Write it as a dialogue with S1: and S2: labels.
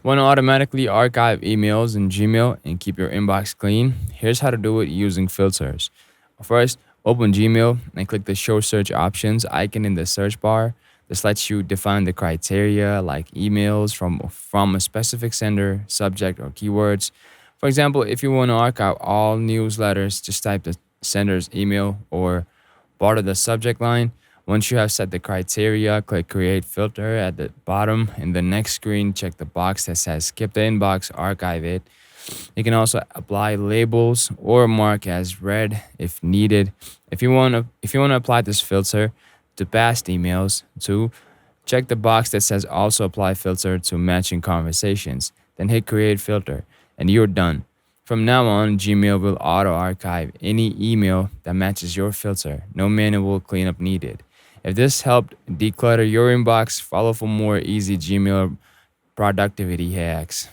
S1: Want to automatically archive emails in Gmail and keep your inbox clean? Here's how to do it using filters. First, open Gmail and click the Show Search Options icon in the search bar. This lets you define the criteria like emails from a specific sender, subject, or keywords. For example, if you want to archive all newsletters, just type the sender's email or part of the subject line. Once you have set the criteria, click Create Filter at the bottom. In the next screen, check the box that says Skip the Inbox, Archive it. You can also apply labels or mark as read if needed. If you want to apply this filter to past emails, too, check the box that says Also Apply Filter to Matching Conversations. Then hit Create Filter, and you're done. From now on, Gmail will auto archive any email that matches your filter. No manual cleanup needed. If this helped declutter your inbox, follow for more easy Gmail productivity hacks.